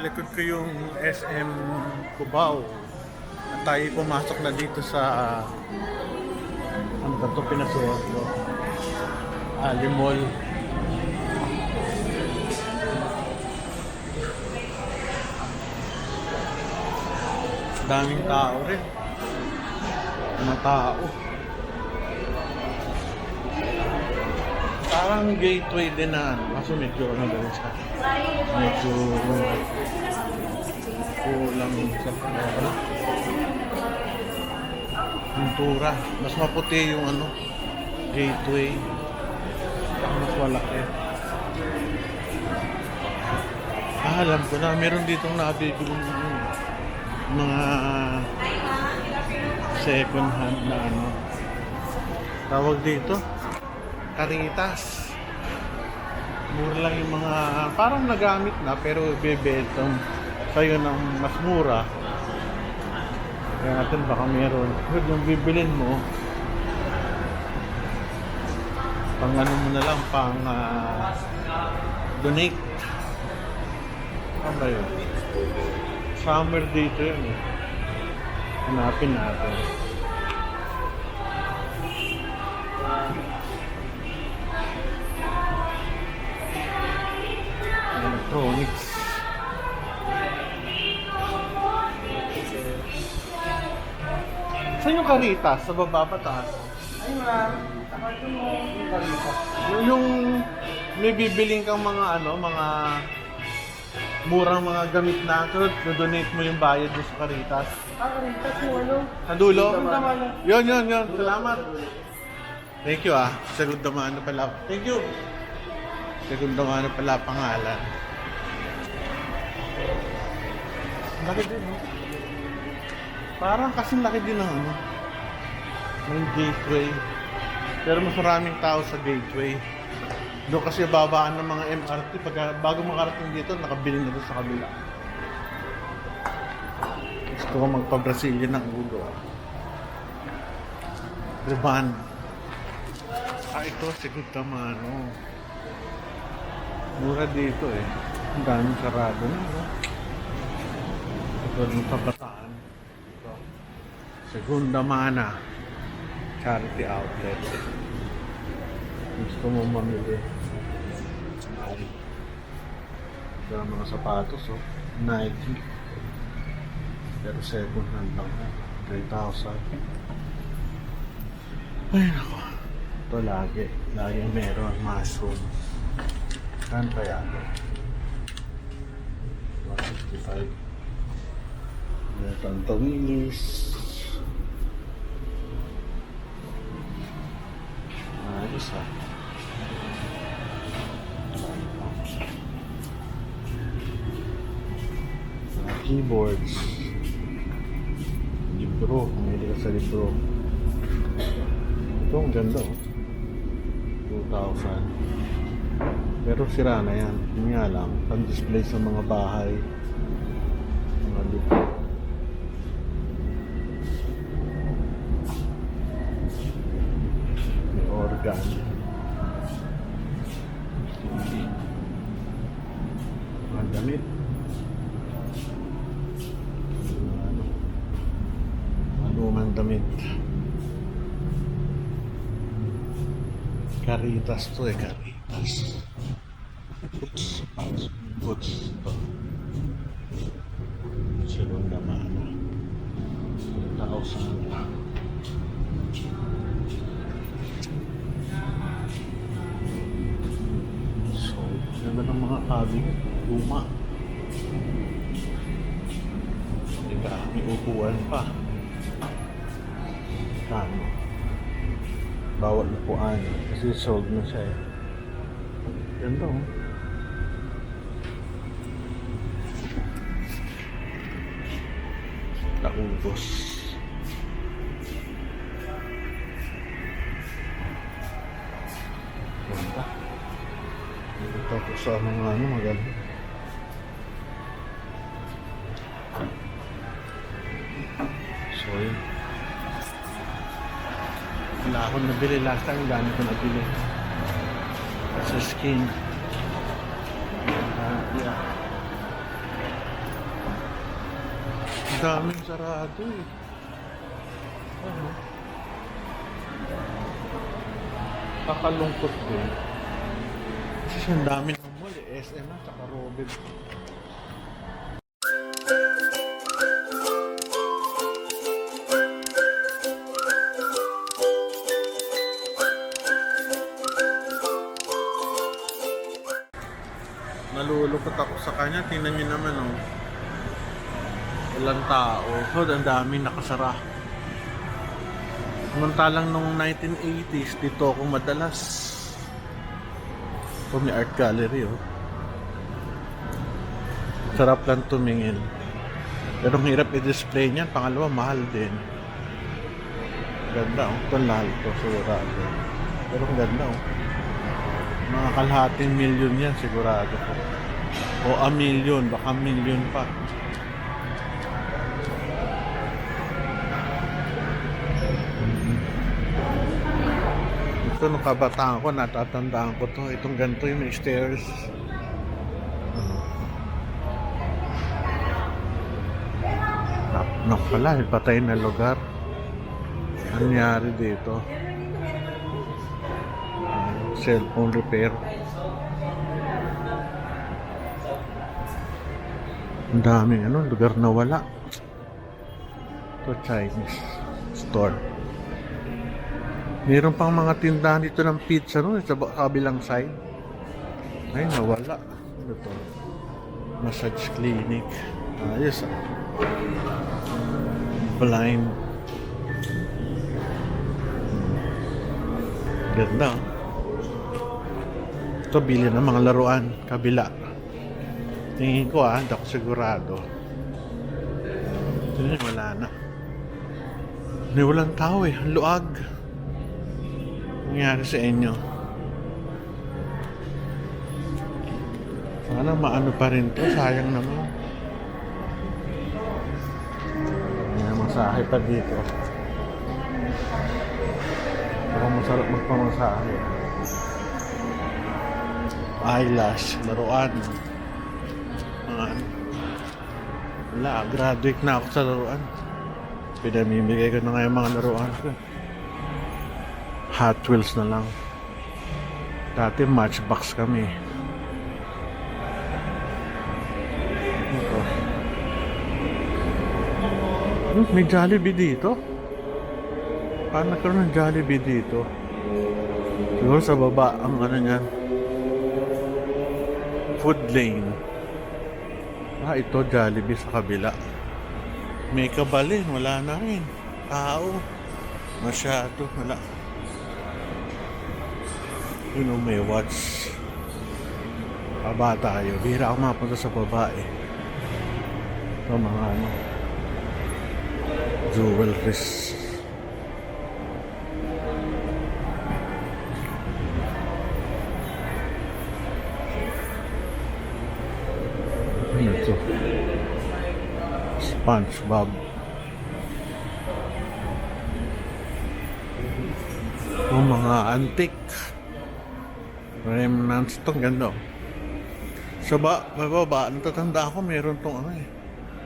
likod ko yung SM Cubao. At tayo pumasok na dito sa ano ba ito pinasuot ko? Ali Mall. Daming tao rin. Mga tao. Parang gateway din na ano. Kaso medyo ano din siya. Medyo kulang sa ano. Pintura. Mas maputi yung ano. Gateway. Mas malaki. Alam ko na. Meron ditong nabibigong mga second hand na ano. Tawag dito. Caritas. Mura lang yung mga parang nagamit na pero bebetong sa'yo ng mas mura. Kaya natin baka meron. Pero yung bibilin mo pang ano mo na lang pang donate. Ano ba yun? Summer dito yun eh. Hanapin natin. Electronics. Saan yung Caritas? Sa baba pa taas? Ay, ma'am. Tapatin mo yung balita. Yung may bibiling kang mga ano, mga murang mga gamit na donate mo yung bayad mo sa Caritas. Caritas mo ano? Sa dulo? Damano. Yun. Salamat. Thank you Segunda Mano pala. Thank you. Segunda Mano pala pangalan. Laki din, no? Parang kasing laki din ng ano. May gateway. Pero mas maraming tao sa gateway. Doon kasi babaan ng mga MRT. Bago makarating dito, nakabili na doon sa kabila. Gusto ko magpa-Brazilian ng ulo. Riban. Ito, Segunda Mano. Mura dito eh. Ang daming sarado na, no? Ito ng kabataan. Ito. Segunda Mana. Charity outlet. Gusto mo mamili. Ay. Ito ang mga sapatos, oh. Nike. Pero second hand lang. 3,000. Ay, nako. Ito lagi. Lagi meron. Mushroom. Saan kaya ito? 165. Ito ang tawilis. Ayos keyboards. Libro. Pumili ka sa libro. Ito ang ganda, oh. 2,000. Pero sira na yan. Yun nga lang. Pan-display sa mga bahay. Mga libro. May organ. Mga damit. Lumang damit. Caritas to eh, Caritas. Boots. Segunda Mano. 1,000. So, ganda ng mga cabinet. Luma. Diba, may upuan pa. Kano? Bawat upuan. Kasi sold na siya eh. Ganda, oh. Naubos. Ganda. Ito po sa mga ano, maganda. So, yun. Wala akong nabili last time. Dami ko nabili. Sa skin. Yeah. daming sarado eh. Ano? Kakalungkot din. Kasi ang dami ng mall eh. SM at saka Robin. Nalulungkot ako sa kanya. Tingnan niyo naman oh. Walang tao. Oh, ang dami nakasara. Samantalang nung 1980s, dito ako madalas. Ito may art gallery oh. Sarap lang tumingin. Pero ang hirap i-display niyan. Pangalawa, mahal din. Ganda oh. Ito lahal to. Sigurado. Pero ang ganda oh. Mga kalahating milyon yan sigurado po. O a milyon. Baka milyon pa. Ito nung kabataan ko, natatandaan ko to. Itong ganito yung may stairs. Nak pala, patay na lugar. Ano nangyari dito? Cellphone repair. Ang daming lugar na wala. Ito Chinese store. Meron pang mga tindahan dito ng pizza sa kabilang side. Ay, nawala. Ano to? Massage clinic. Ayos ah. Blind. Ganda. Ito, bili ng mga laruan. Kabila. Tingin ko hindi ako sigurado. Tingin, wala na. Hindi, walang tao eh. Ang luag. Nangyari sa inyo. Sana maano pa rin to. Sayang naman. May masahe pa dito. Pero masarap magpamasahe. Eyelash, laruan. Wala, graduate na ako sa laruan. Pinamimigay ko na nga yung mga laruan ko. Hot Wheels na lang. Dati Matchbox kami. Ito. May Jollibee dito? Paano nagkaroon ng Jollibee dito? Siguro sa baba ang niyan. Food lane. Ito Jollibee sa kabila. May kabalin, wala na rin. Tao. Masyado, wala. May watch. Baba tayo. Bihira ako mapunta sa babae. Ito mga jewelries. Ito. SpongeBob. Ito mga antique remnants. Itong ganda. Sa baba, natatanda ako meron tong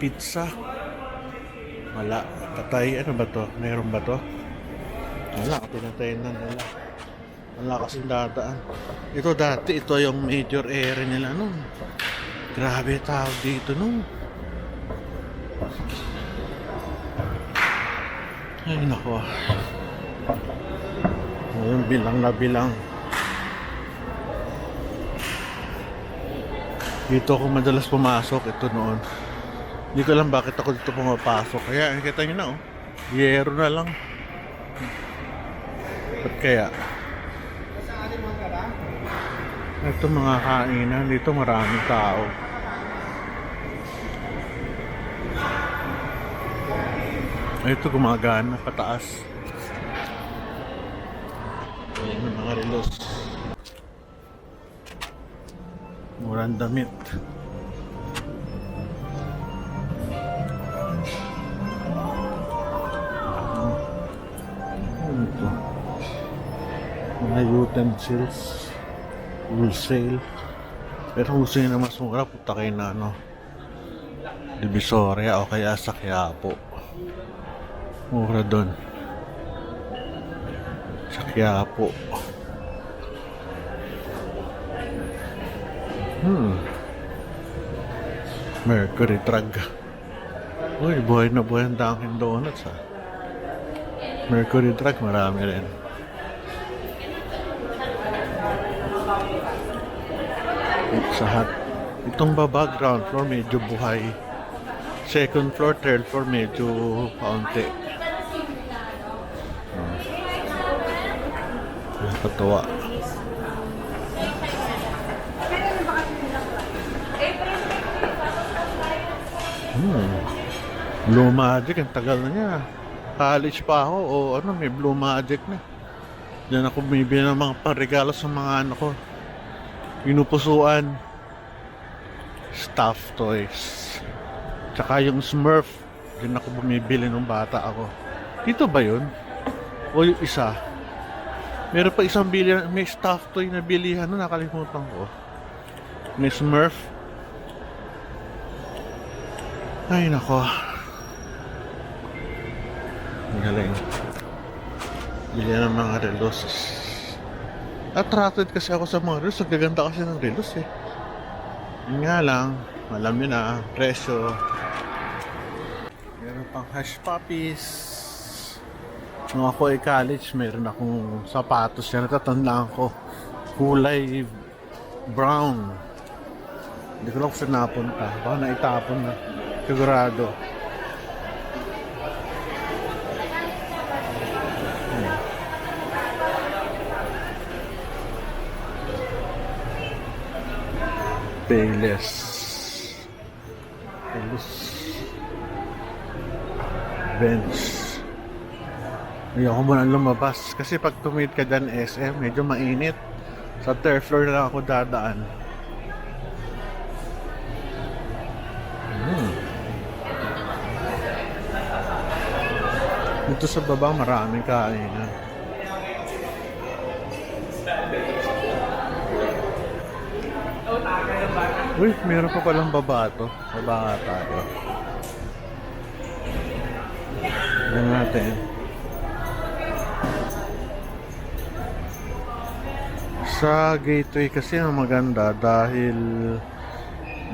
pizza. Wala. Patay. Ano ba to? Meron ba to? Wala. Pinatayin na nila. Wala kasing dadaan. Ito dati. Ito yung major area nila nun. Grabe tawag dito nung. Ay nako. Ngayon bilang na bilang. Dito ako madalas pumasok. Ito noon. Hindi ko alam bakit ako dito pumapasok. Kaya nakita nyo na yero na lang. Ba't kaya? Ito mga kainan. Dito maraming tao. Ito gumagana pataas. Ayan ang mga relos. Murang damit. Ito. Mga utensils. Wholesale. Pero wholesale na mas mura. Puta kayo na Divisoria o kaya sa Quiapo. Mura doon. Sa Quiapo. Mercury Drug. Uy, buhay na buhay ang Dunkin Donuts, ha. Mercury Drug, marami rin. Sa Hut. Itong baba, ground floor, medyo buhay. Second floor, third floor, medyo kaunti. Nakakatawa. Blue Magic, ang tagal na niya. College pa ako, o ano, may Blue Magic na. Diyan ako bumibili ng mga panregalo sa mga ano ko. Pinupusuan. Stuffed toys. Tsaka yung Smurf. Diyan ako bumibili nung bata ako. Dito ba yun? O yung isa? Meron pa isang may stuffed toy na bilihan. Ano, nakalimutan ko. May Smurf. Ay, nako. Ang galing. Bilihan ng mga relos. Attracted kasi ako sa mga relos. Ang gaganda kasi ng relos eh. Yun nga lang, alam nyo na, presyo. Meron pang Hush Puppies. Nung ako ay college, meron akong sapatos yan. Natatandaan ko. Kulay brown. Hindi ko lang kung saan napunta. Baka naitapon na. Sigurado. Payless. Bench. Ayoko muna lumabas. Kasi pag tumit ka dyan SM, medyo mainit. Sa third floor na lang ako dadaan. Dito sa baba maraming kainan. Uy, meron pa palang baba to. Baba nga tayo. Tignan natin. Sa gateway kasi ang maganda dahil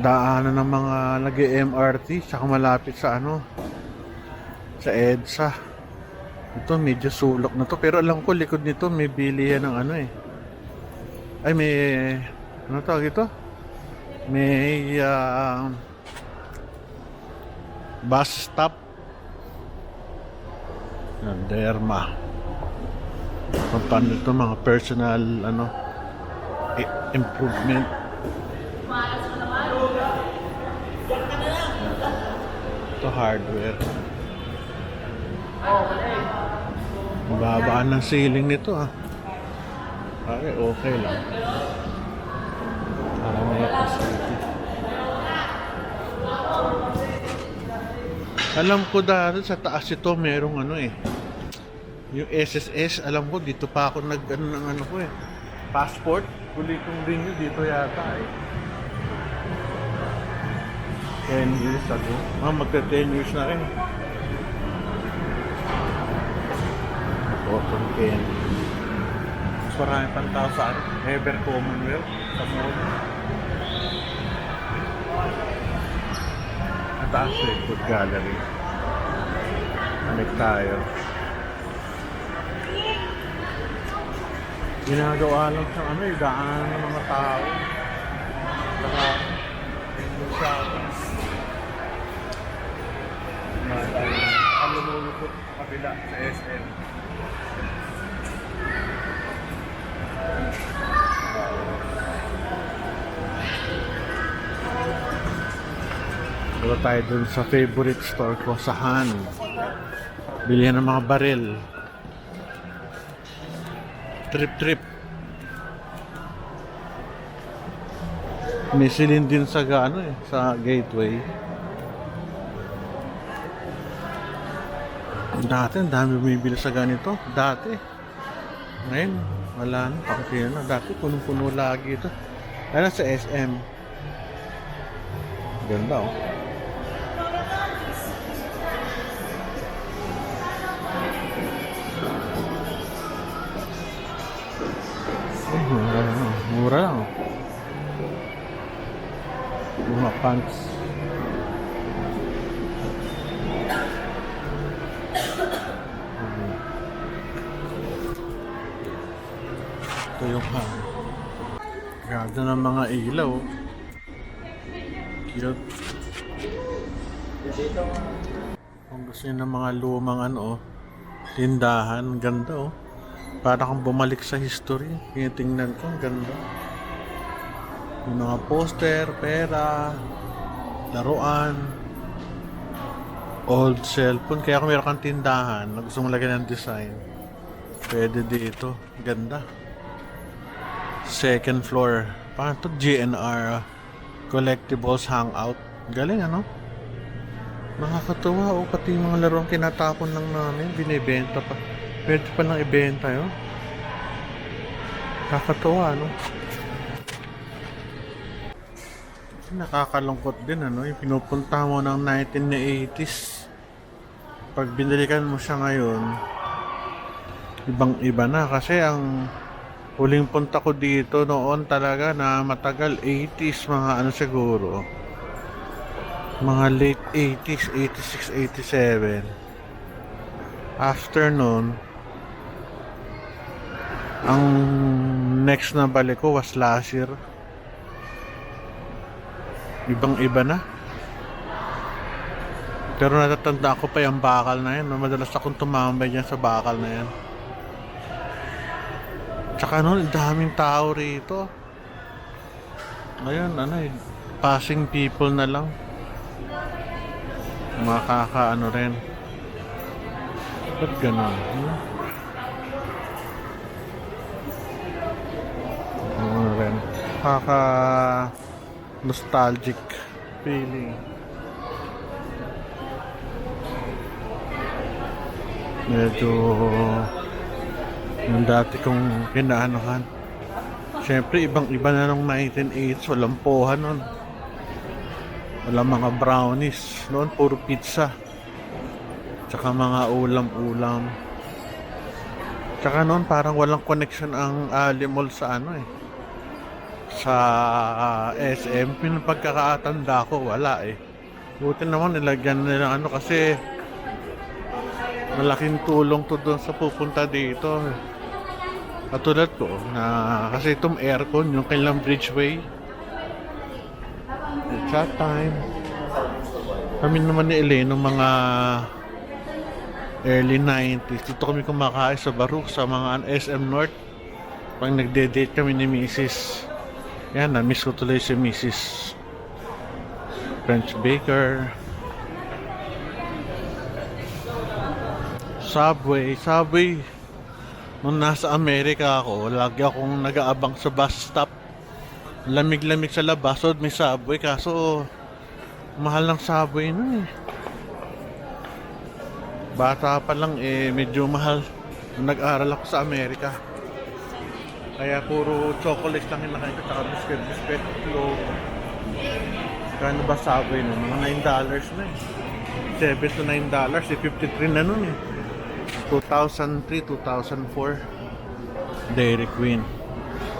daanan ng mga nag-MRT tsaka malapit sa ano, sa EDSA. Ito medyo sulok na to, pero alam ko likod nito may bilihan ng ano eh. Ay, may ano tawag ito? May bus stop. Derma. Paano ito mga personal ano improvement. Ito hardware. Babaan ng ceiling nito ah. Okay, okay lang. Parang may facility. Alam ko dati sa taas ito merong ano eh. Yung SSS, alam ko dito pa ako nag-ano ng ano ko eh. Passport, huli kong renew dito yata eh. 10 years ago. Magka-10 years na rin. Cotton candy. Mas marami pang tao sa Ever Commonwealth sa mall. At taas eh, food gallery. Balik tayo. Ginagawa lang sa ano eh, daan ng mga tao. Saka, sa ang lumulupot sa kabila sa SM. Wala tayo dun sa favorite store ko sa Han. Bilihan ng mga baril. Trip. May silin din sa ano eh, sa gateway. Dati, ang dami bumibili sa ganito. Dati. Ngayon, wala na. Pakasya na. Dati, punong-puno lagi ito. Ano sa SM? Ganda oh. Pants. Ito yung ganda ng mga ilaw. Cute. Kung gusto nyo ng mga lumang tindahan, ganda para kang bumalik sa history. Tinitingnan ko, ganda. Yung mga poster, pera, laruan, old cellphone. Kaya kung meron kang tindahan na gusto mong lagyan ng design, pwede dito. Ganda. Second floor. Paano to? GNR Collectibles Hangout. Galing nakakatuwa pati yung mga laruan kinatapon lang namin, binibenta pa. Pwede pa lang ibenta yun. Nakakatuwa Nakakalungkot din yung pinupunta mo ng 1980s. Pag binalikan mo siya ngayon, ibang iba na. Kasi ang huling punta ko dito noon talaga na matagal, 80s, mga siguro, mga late 80s, 86, 87. After nun, ang next na balik ko was last year. Ibang iba na. Pero natatanda ko pa yung bakal na yan. Madalas akong tumambay dyan sa bakal na yan. Tsaka daming tao rito. Ngayon, passing people na lang. Makaka rin. Ba't ganon? Rin. Nostalgic feeling. Medyo yung dati kong kinaanohan. Siyempre, ibang-iba na nung 1980s. Walang poha nun. Walang mga brownies. Noon, puro pizza. Tsaka mga ulam-ulam. Tsaka noon, parang walang connection ang Ali Mall sa sa SM. Pinapagkakatanda ko, wala Buti naman nilagyan nila kasi malaking tulong to doon sa pupunta dito. Katulad ko na kasi itong aircon, yung kailang Bridgeway. It's that time. Kami naman ni Elaine nung mga early 90s. Dito kami kumakain sa Baruch sa mga SM North. Pag nagde-date kami ni Mrs. Yan, na-miss ko tuloy si Mrs. French Baker. Subway. Nung nasa Amerika ako, lagi akong nag-aabang sa bus stop. Lamig-lamig sa labas, may Subway. Kaso, mahal ng Subway nun Bata pa lang medyo mahal. Nung nag-aral ako sa Amerika. Kaya puro chocolate lang yung nakain ko, tsaka biscuit, flow. Kano ba Subway nun? Mga $9 na $7 to $9, 53 na nun 2003, 2004. Dairy Queen.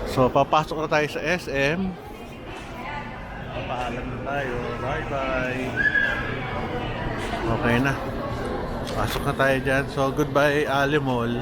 So, papasok na tayo sa SM. Papaalam na tayo. Bye-bye. Okay na. Pasok na tayo dyan. So, goodbye, Ali Mall.